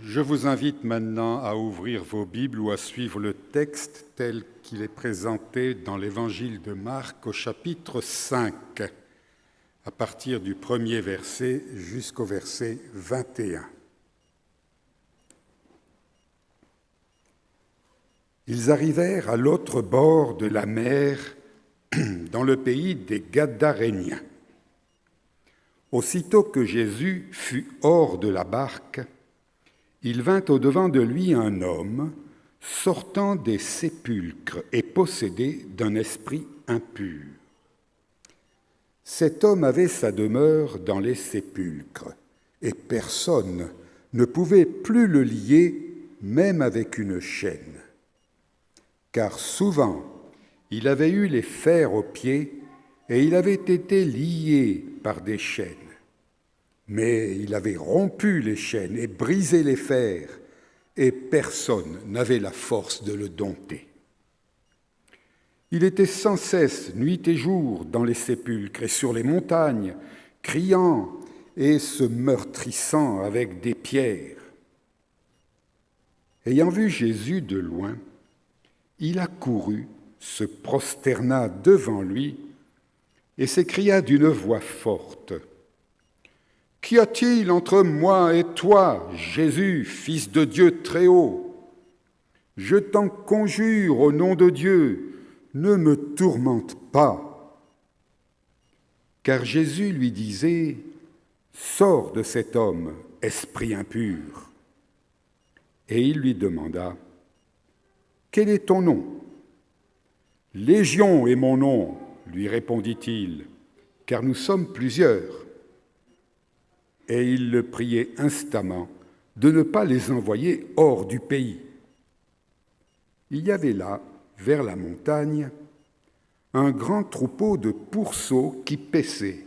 Je vous invite maintenant à ouvrir vos Bibles ou à suivre le texte tel qu'il est présenté dans l'Évangile de Marc au chapitre 5, à partir du premier verset jusqu'au verset 21. Ils arrivèrent à l'autre bord de la mer, dans le pays des Gadaréniens. Aussitôt que Jésus fut hors de la barque, il vint au-devant de lui un homme sortant des sépulcres et possédé d'un esprit impur. Cet homme avait sa demeure dans les sépulcres, et personne ne pouvait plus le lier, même avec une chaîne. Car souvent, il avait eu les fers aux pieds, et il avait été lié par des chaînes. Mais il avait rompu les chaînes et brisé les fers, et personne n'avait la force de le dompter. Il était sans cesse, nuit et jour, dans les sépulcres et sur les montagnes, criant et se meurtrissant avec des pierres. Ayant vu Jésus de loin, il accourut, se prosterna devant lui et s'écria d'une voix forte : « Qu'y a-t-il entre moi et toi, Jésus, Fils de Dieu très haut ? Je t'en conjure au nom de Dieu, ne me tourmente pas. » Car Jésus lui disait : « Sors de cet homme, esprit impur. » Et il lui demanda : « Quel est ton nom ? » ?»« Légion est mon nom, lui répondit-il, car nous sommes plusieurs. Et il le priait instamment de ne pas les envoyer hors du pays. Il y avait là, vers la montagne, un grand troupeau de pourceaux qui paissaient.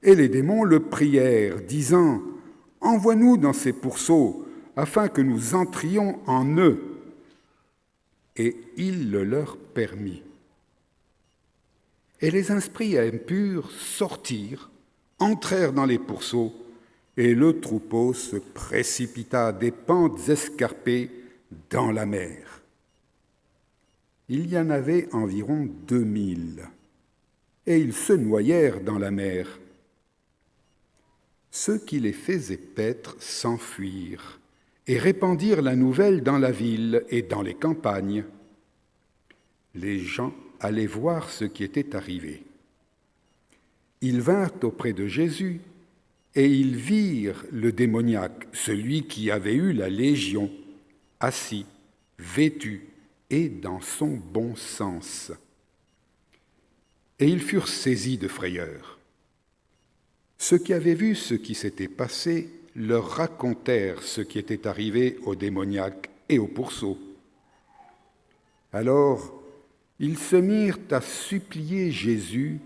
Et les démons le prièrent, disant : « Envoie-nous dans ces pourceaux, afin que nous entrions en eux. » Et il le leur permit. Et les esprits impurs sortirent, entrèrent dans les pourceaux, et le troupeau se précipita des pentes escarpées dans la mer. Il y en avait environ 2000, et ils se noyèrent dans la mer. Ceux qui les faisaient paître s'enfuirent et répandirent la nouvelle dans la ville et dans les campagnes. Les gens allaient voir ce qui était arrivé. Ils vinrent auprès de Jésus et ils virent le démoniaque, celui qui avait eu la légion, assis, vêtu et dans son bon sens. Et ils furent saisis de frayeur. Ceux qui avaient vu ce qui s'était passé leur racontèrent ce qui était arrivé au démoniaque et au pourceau. Alors, ils se mirent à supplier Jésus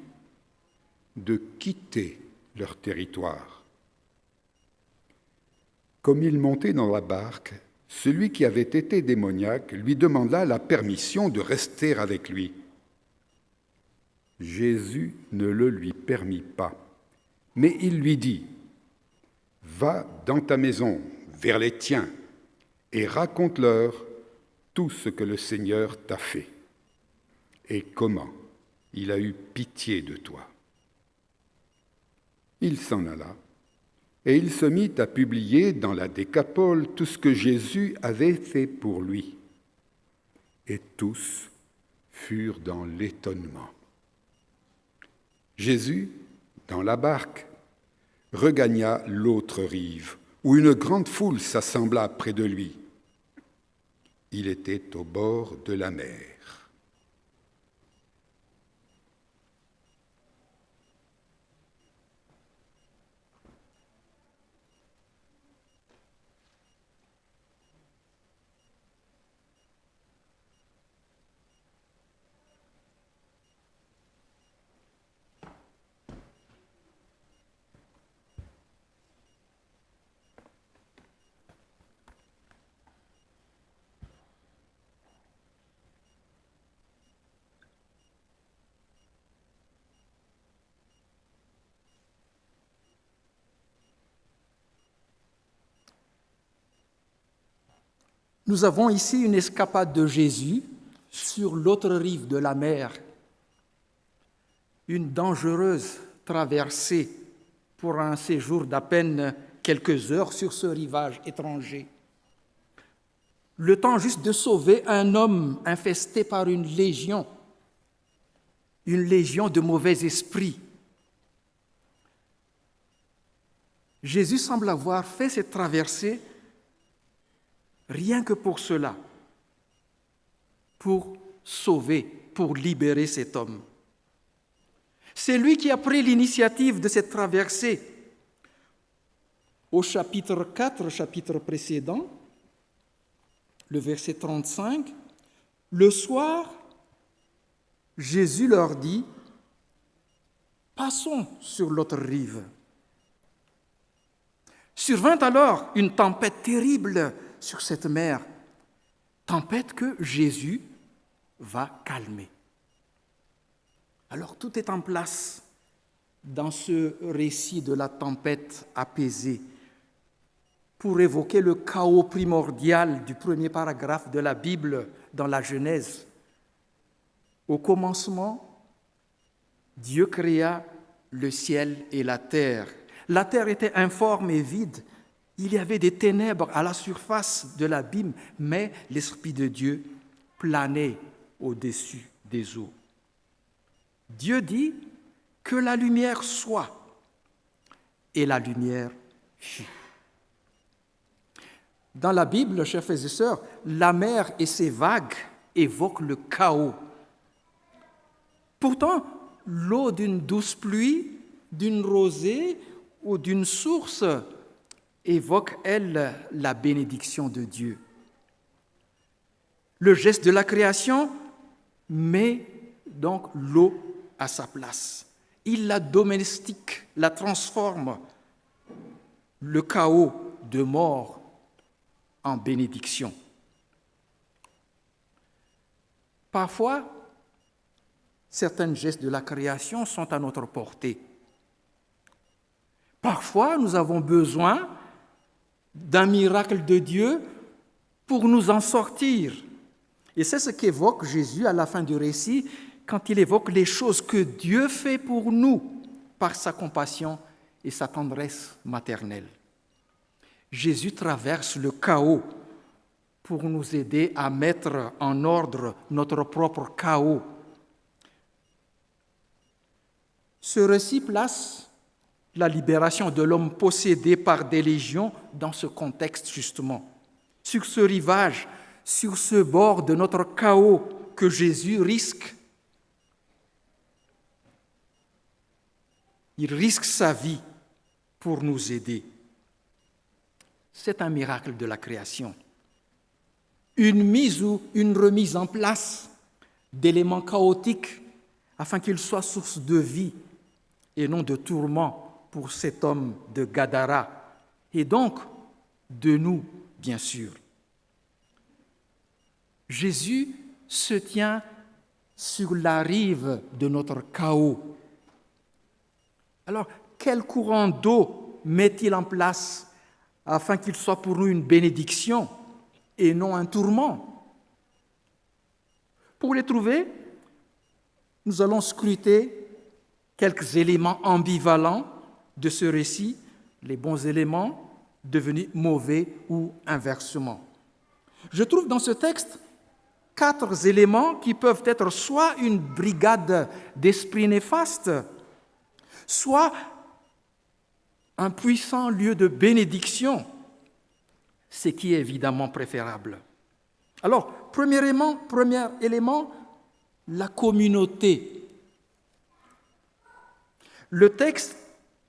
de quitter leur territoire. Comme il montait dans la barque, celui qui avait été démoniaque lui demanda la permission de rester avec lui. Jésus ne le lui permit pas, mais il lui dit : « Va dans ta maison, vers les tiens, et raconte-leur tout ce que le Seigneur t'a fait, et comment il a eu pitié de toi. » Il s'en alla, et il se mit à publier dans la Décapole tout ce que Jésus avait fait pour lui. Et tous furent dans l'étonnement. Jésus, dans la barque, regagna l'autre rive, où une grande foule s'assembla près de lui. Il était au bord de la mer. Nous avons ici une escapade de Jésus sur l'autre rive de la mer, une dangereuse traversée pour un séjour d'à peine quelques heures sur ce rivage étranger. Le temps juste de sauver un homme infesté par une légion de mauvais esprits. Jésus semble avoir fait cette traversée rien que pour cela, pour sauver, pour libérer cet homme. C'est lui qui a pris l'initiative de cette traversée. Au chapitre 4, chapitre précédent, le verset 35, le soir, Jésus leur dit, « Passons sur l'autre rive. » Survint alors une tempête terrible sur cette mer, tempête que Jésus va calmer. Alors tout est en place dans ce récit de la tempête apaisée pour évoquer le chaos primordial du premier paragraphe de la Bible dans la Genèse. Au commencement, Dieu créa le ciel et la terre. La terre était informe et vide. Il y avait des ténèbres à la surface de l'abîme, mais l'Esprit de Dieu planait au-dessus des eaux. Dieu dit que la lumière soit, et la lumière fut. Dans la Bible, chers frères et sœurs, la mer et ses vagues évoquent le chaos. Pourtant, l'eau d'une douce pluie, d'une rosée ou d'une source évoque, elle, la bénédiction de Dieu. Le geste de la création met donc l'eau à sa place. Il la domestique, la transforme, le chaos de mort en bénédiction. Parfois, certains gestes de la création sont à notre portée. Parfois, nous avons besoin d'un miracle de Dieu pour nous en sortir. Et c'est ce qu'évoque Jésus à la fin du récit quand il évoque les choses que Dieu fait pour nous par sa compassion et sa tendresse maternelle. Jésus traverse le chaos pour nous aider à mettre en ordre notre propre chaos. Ce récit place la libération de l'homme possédé par des légions dans ce contexte justement. Sur ce rivage, sur ce bord de notre chaos que Jésus risque, il risque sa vie pour nous aider. C'est un miracle de la création. Une mise ou une remise en place d'éléments chaotiques afin qu'ils soient source de vie et non de tourment pour cet homme de Gadara, et donc de nous, bien sûr. Jésus se tient sur la rive de notre chaos. Alors, quel courant d'eau met-il en place afin qu'il soit pour nous une bénédiction et non un tourment? Pour les trouver, nous allons scruter quelques éléments ambivalents de ce récit, les bons éléments devenus mauvais ou inversement. Je trouve dans ce texte 4 éléments qui peuvent être soit une brigade d'esprits néfastes, soit un puissant lieu de bénédiction, ce qui est évidemment préférable. Alors, premier élément, la communauté. Le texte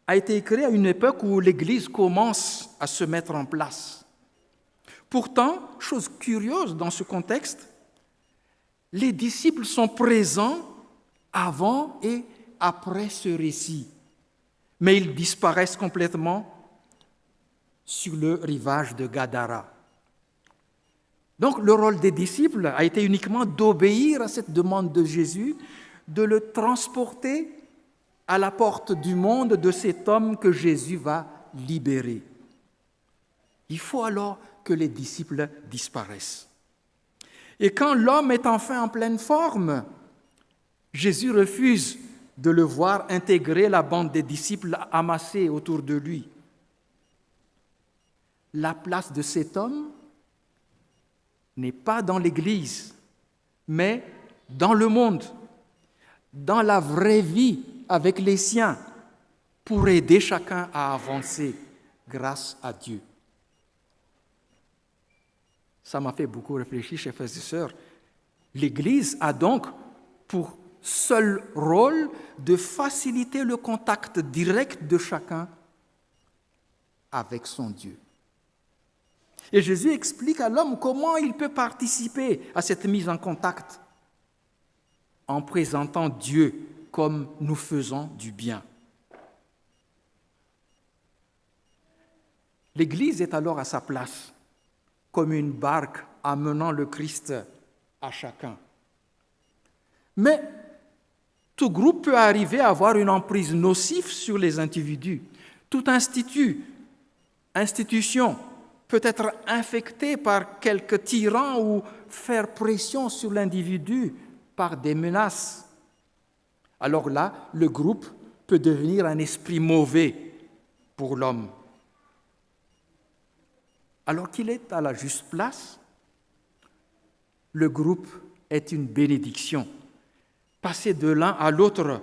a été écrit à une époque où l'Église commence à se mettre en place. Pourtant, chose curieuse dans ce contexte, les disciples sont présents avant et après ce récit, mais ils disparaissent complètement sur le rivage de Gadara. Donc le rôle des disciples a été uniquement d'obéir à cette demande de Jésus, de le transporter à la porte du monde de cet homme que Jésus va libérer. Il faut alors que les disciples disparaissent. Et quand l'homme est enfin en pleine forme, Jésus refuse de le voir intégrer la bande des disciples amassés autour de lui. La place de cet homme n'est pas dans l'Église, mais dans le monde, dans la vraie vie avec les siens, pour aider chacun à avancer grâce à Dieu. Ça m'a fait beaucoup réfléchir, chers frères et sœurs. L'Église a donc pour seul rôle de faciliter le contact direct de chacun avec son Dieu. Et Jésus explique à l'homme comment il peut participer à cette mise en contact en présentant Dieu comme nous faisons du bien. L'Église est alors à sa place, comme une barque amenant le Christ à chacun. Mais tout groupe peut arriver à avoir une emprise nocive sur les individus. Tout institution peut être infecté par quelques tyrans ou faire pression sur l'individu par des menaces. Alors là, le groupe peut devenir un esprit mauvais pour l'homme. Alors qu'il est à la juste place, le groupe est une bénédiction. Passer de l'un à l'autre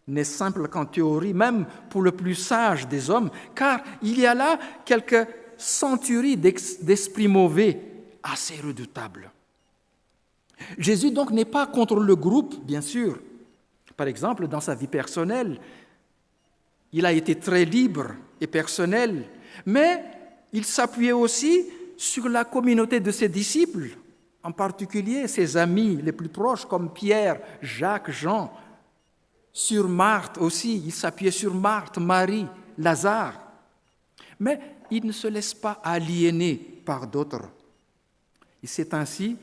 n'est simple qu'en théorie, même pour le plus sage des hommes, car il y a là quelques centuries d'esprits mauvais assez redoutables. Jésus donc n'est pas contre le groupe, bien sûr. Par exemple, dans sa vie personnelle, il a été très libre et personnel, mais il s'appuyait aussi sur la communauté de ses disciples, en particulier ses amis les plus proches comme Pierre, Jacques, Jean. Sur Marthe aussi, il s'appuyait sur Marthe, Marie, Lazare. Mais il ne se laisse pas aliéner par d'autres. Et c'est ainsi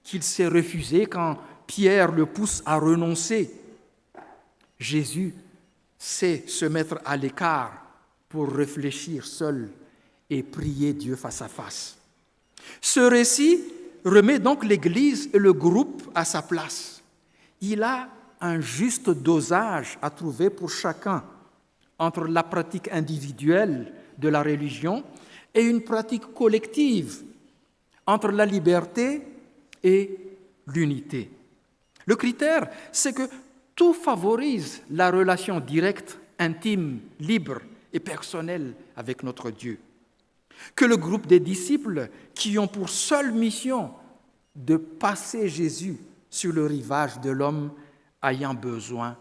qu'il s'est refusé quand Pierre le pousse à renoncer. Jésus sait se mettre à l'écart pour réfléchir seul et prier Dieu face à face. Ce récit remet donc l'Église et le groupe à sa place. Il a un juste dosage à trouver pour chacun entre la pratique individuelle de la religion et une pratique collective entre la liberté et l'unité. Le critère, c'est que tout favorise la relation directe, intime, libre et personnelle avec notre Dieu. Que le groupe des disciples qui ont pour seule mission de passer Jésus sur le rivage de l'homme ayant besoin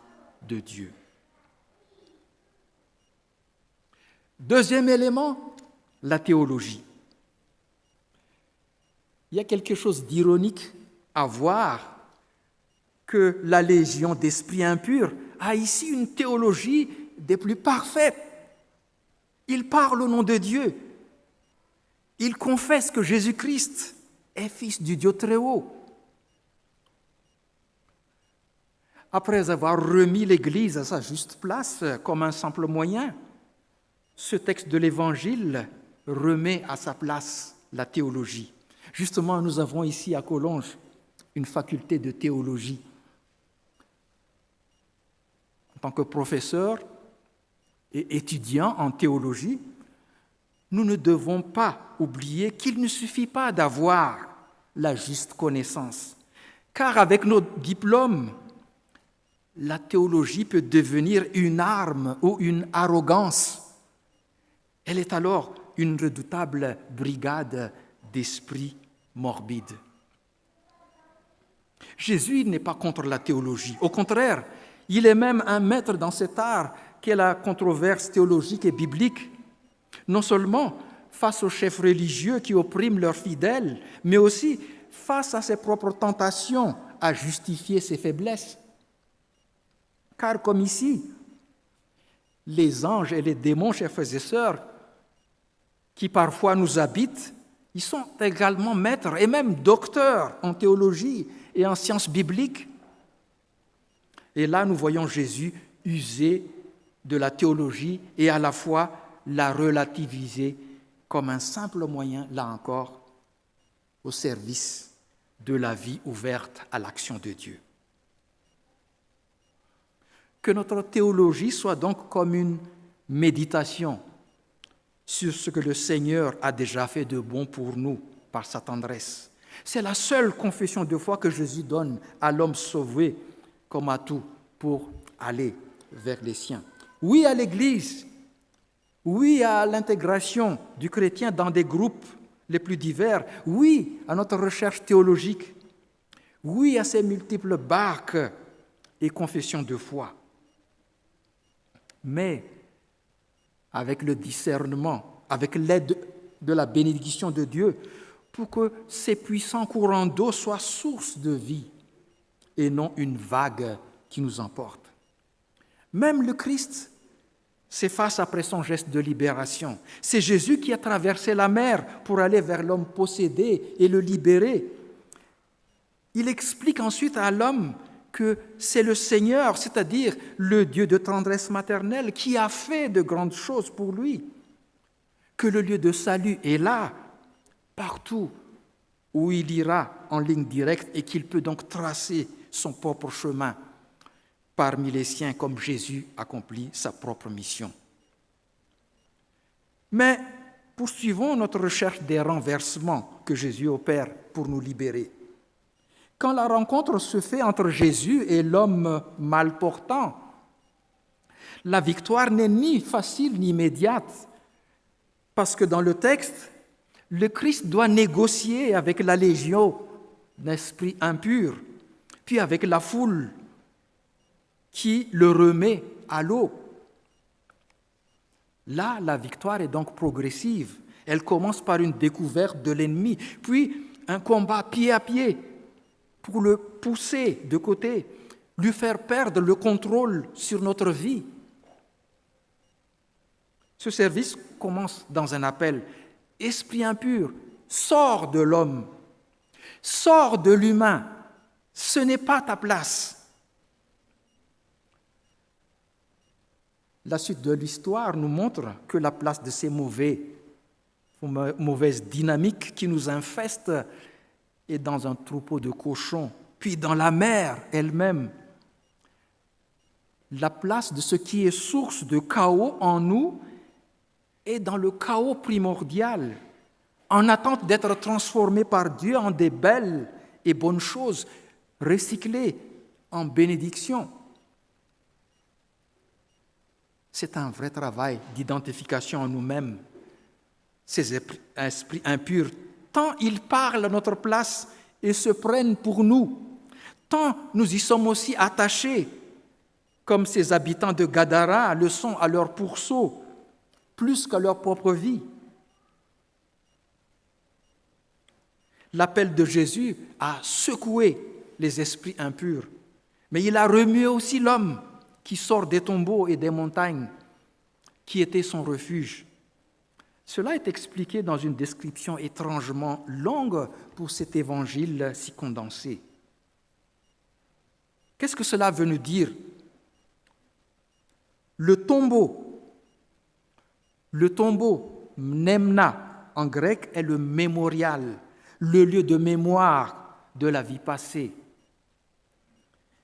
de Dieu. Deuxième élément, la théologie. Il y a quelque chose d'ironique à voir que la légion d'esprits impurs a ici une théologie des plus parfaites. Il parle au nom de Dieu. Il confesse que Jésus-Christ est fils du Dieu très haut. Après avoir remis l'Église à sa juste place comme un simple moyen, ce texte de l'Évangile remet à sa place la théologie. Justement, nous avons ici à Collonges une faculté de théologie. En tant que professeur et étudiant en théologie, nous ne devons pas oublier qu'il ne suffit pas d'avoir la juste connaissance, car avec nos diplômes, la théologie peut devenir une arme ou une arrogance. Elle est alors une redoutable brigade d'esprits morbides. Jésus n'est pas contre la théologie. Au contraire, il est même un maître dans cet art qu'est la controverse théologique et biblique. Non seulement face aux chefs religieux qui oppriment leurs fidèles, mais aussi face à ses propres tentations à justifier ses faiblesses. Car comme ici, les anges et les démons, chers frères et sœurs, qui parfois nous habitent, ils sont également maîtres et même docteurs en théologie et en sciences bibliques. Et là, nous voyons Jésus user de la théologie et à la fois la relativiser comme un simple moyen, là encore, au service de la vie ouverte à l'action de Dieu. Que notre théologie soit donc comme une méditation sur ce que le Seigneur a déjà fait de bon pour nous par sa tendresse. C'est la seule confession de foi que Jésus donne à l'homme sauvé comme atout pour aller vers les siens. Oui à l'Église, oui à l'intégration du chrétien dans des groupes les plus divers, oui à notre recherche théologique, oui à ces multiples barques et confessions de foi. Mais avec le discernement, avec l'aide de la bénédiction de Dieu, pour que ces puissants courants d'eau soient source de vie et non une vague qui nous emporte. Même le Christ s'efface après son geste de libération. C'est Jésus qui a traversé la mer pour aller vers l'homme possédé et le libérer. Il explique ensuite à l'homme que c'est le Seigneur, c'est-à-dire le Dieu de tendresse maternelle, qui a fait de grandes choses pour lui, que le lieu de salut est là, partout où il ira en ligne directe et qu'il peut donc tracer son propre chemin parmi les siens comme Jésus accomplit sa propre mission. Mais poursuivons notre recherche des renversements que Jésus opère pour nous libérer. Quand la rencontre se fait entre Jésus et l'homme mal portant, la victoire n'est ni facile ni immédiate, parce que dans le texte, le Christ doit négocier avec la légion d'esprits impurs, puis avec la foule qui le remet à l'eau. Là, la victoire est donc progressive. Elle commence par une découverte de l'ennemi, puis un combat pied à pied pour le pousser de côté, lui faire perdre le contrôle sur notre vie. Ce service commence dans un appel. Esprit impur, sors de l'homme, sors de l'humain, ce n'est pas ta place. La suite de l'histoire nous montre que la place de ces mauvaises dynamiques qui nous infestent est dans un troupeau de cochons, puis dans la mer elle-même. La place de ce qui est source de chaos en nous est dans le chaos primordial, en attente d'être transformé par Dieu en des belles et bonnes choses, recyclées en bénédictions. C'est un vrai travail d'identification en nous-mêmes. Ces esprits impurs, tant ils parlent à notre place et se prennent pour nous, tant nous y sommes aussi attachés, comme ces habitants de Gadara le sont à leur pourceau, plus qu'à leur propre vie. L'appel de Jésus a secoué les esprits impurs, mais il a remué aussi l'homme qui sort des tombeaux et des montagnes, qui était son refuge. Cela est expliqué dans une description étrangement longue pour cet évangile si condensé. Qu'est-ce que cela veut nous dire? Le tombeau, mnemna en grec, est le mémorial, le lieu de mémoire de la vie passée.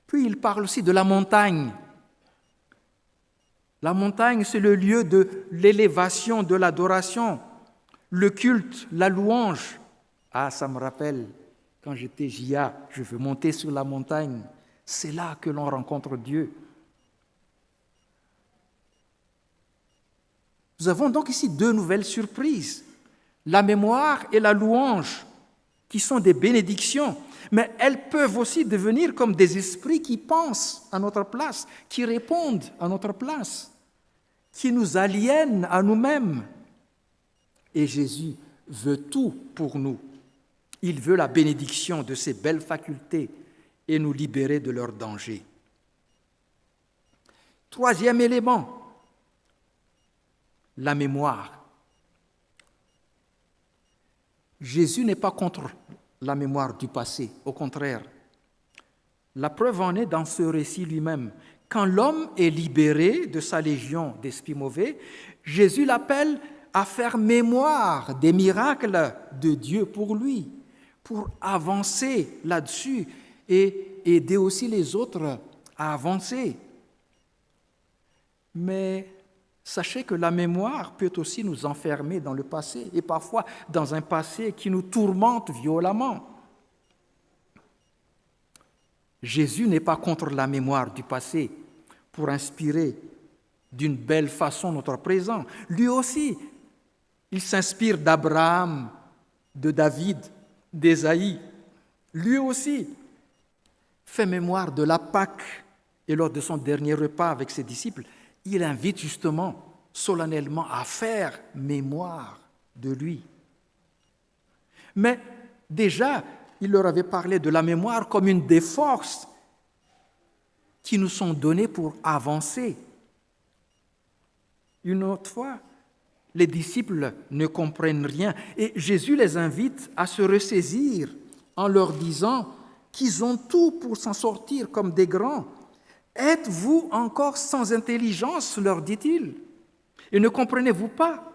Puis il parle aussi de la montagne. La montagne, c'est le lieu de l'élévation, de l'adoration, le culte, la louange. Ah, ça me rappelle, quand j'étais JA, je veux monter sur la montagne. C'est là que l'on rencontre Dieu. Nous avons donc ici deux nouvelles surprises, la mémoire et la louange, qui sont des bénédictions, mais elles peuvent aussi devenir comme des esprits qui pensent à notre place, qui répondent à notre place, qui nous aliènent à nous-mêmes. Et Jésus veut tout pour nous. Il veut la bénédiction de ces belles facultés et nous libérer de leurs dangers. Troisième élément, la mémoire. Jésus n'est pas contre la mémoire du passé, au contraire. La preuve en est dans ce récit lui-même. Quand l'homme est libéré de sa légion d'esprits mauvais, Jésus l'appelle à faire mémoire des miracles de Dieu pour lui, pour avancer là-dessus et aider aussi les autres à avancer. Mais sachez que la mémoire peut aussi nous enfermer dans le passé, et parfois dans un passé qui nous tourmente violemment. Jésus n'est pas contre la mémoire du passé pour inspirer d'une belle façon notre présent. Lui aussi, il s'inspire d'Abraham, de David, d'Ésaïe. Lui aussi fait mémoire de la Pâque. Et lors de son dernier repas avec ses disciples, il invite justement solennellement à faire mémoire de lui. Mais déjà, il leur avait parlé de la mémoire comme une des forces qui nous sont données pour avancer. Une autre fois, les disciples ne comprennent rien et Jésus les invite à se ressaisir en leur disant qu'ils ont tout pour s'en sortir comme des grands. « Êtes-vous encore sans intelligence ?» leur dit-il. « Et ne comprenez-vous pas?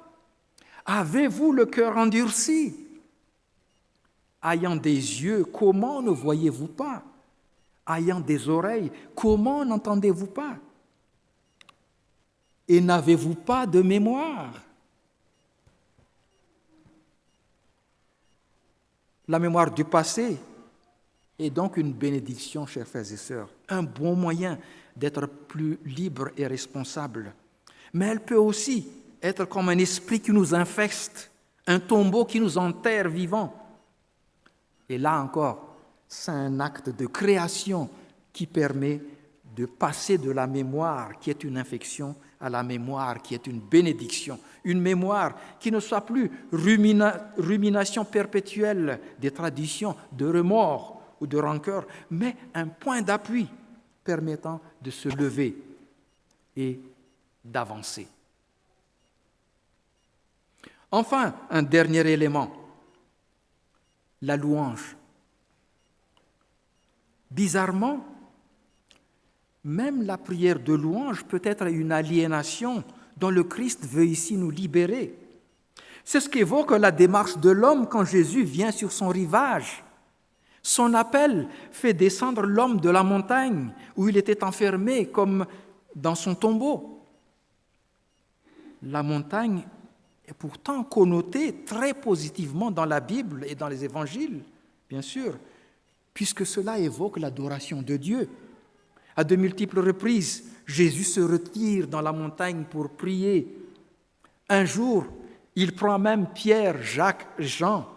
Avez-vous le cœur endurci? Ayant des yeux, comment ne voyez-vous pas? Ayant des oreilles, comment n'entendez-vous pas? Et n'avez-vous pas de mémoire? » La mémoire du passé est donc une bénédiction, chers frères et sœurs, un bon moyen d'être plus libre et responsable. Mais elle peut aussi être comme un esprit qui nous infeste, un tombeau qui nous enterre vivants. Et là encore, c'est un acte de création qui permet de passer de la mémoire qui est une infection à la mémoire qui est une bénédiction. Une mémoire qui ne soit plus rumination perpétuelle des traditions, de remords ou de rancœur, mais un point d'appui permettant de se lever et d'avancer. Enfin, un dernier élément, la louange. Bizarrement, même la prière de louange peut être une aliénation dont le Christ veut ici nous libérer. C'est ce qu'évoque la démarche de l'homme quand Jésus vient sur son rivage. Son appel fait descendre l'homme de la montagne où il était enfermé comme dans son tombeau. La montagne est pourtant connotée très positivement dans la Bible et dans les évangiles, bien sûr, puisque cela évoque l'adoration de Dieu. À de multiples reprises, Jésus se retire dans la montagne pour prier. Un jour, il prend même Pierre, Jacques, Jean,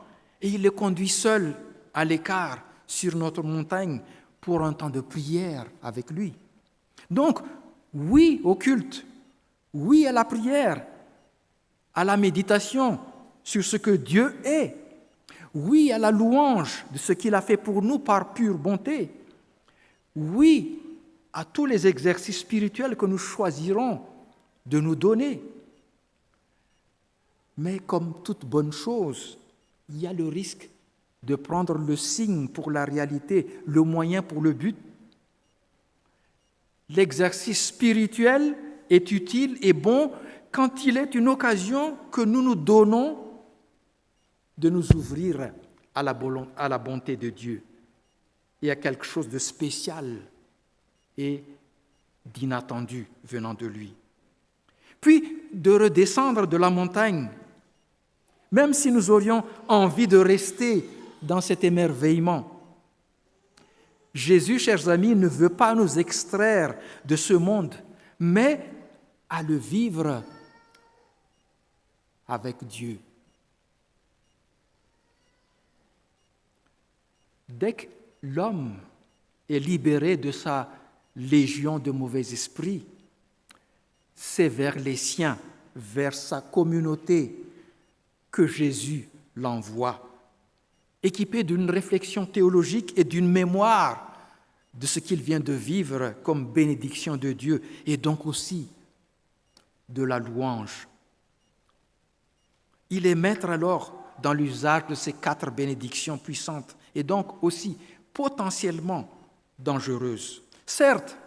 et il les conduit seuls à l'écart sur notre montagne pour un temps de prière avec lui. Donc, oui au culte, oui à la prière, à la méditation sur ce que Dieu est, oui à la louange de ce qu'il a fait pour nous par pure bonté, oui à tous les exercices spirituels que nous choisirons de nous donner. Mais comme toute bonne chose, il y a le risque de prendre le signe pour la réalité, le moyen pour le but. L'exercice spirituel est utile et bon quand il est une occasion que nous nous donnons de nous ouvrir à la bonté de Dieu et à quelque chose de spécial et d'inattendu venant de lui. Puis de redescendre de la montagne, même si nous aurions envie de rester dans cet émerveillement. Jésus, chers amis, ne veut pas nous extraire de ce monde, mais à le vivre avec Dieu. Dès que l'homme est libéré de sa légion de mauvais esprits, c'est vers les siens, vers sa communauté que Jésus l'envoie, équipé d'une réflexion théologique et d'une mémoire de ce qu'il vient de vivre comme bénédiction de Dieu et donc aussi de la louange. Il est maître alors dans l'usage de ces 4 bénédictions puissantes et donc aussi potentiellement dangereuses. Certes,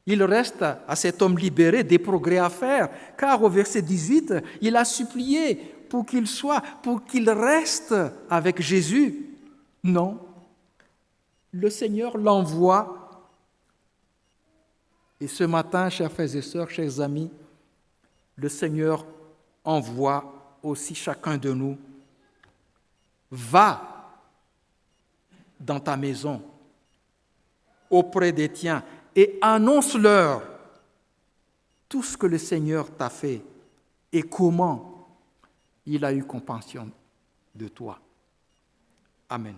Il reste à cet homme libéré des progrès à faire, car au verset 18, il a supplié pour qu'il reste avec Jésus. Non, le Seigneur l'envoie. Et ce matin, chers frères et sœurs, chers amis, le Seigneur envoie aussi chacun de nous. Va dans ta maison, auprès des tiens, et annonce-leur tout ce que le Seigneur t'a fait et comment il a eu compassion de toi. Amen.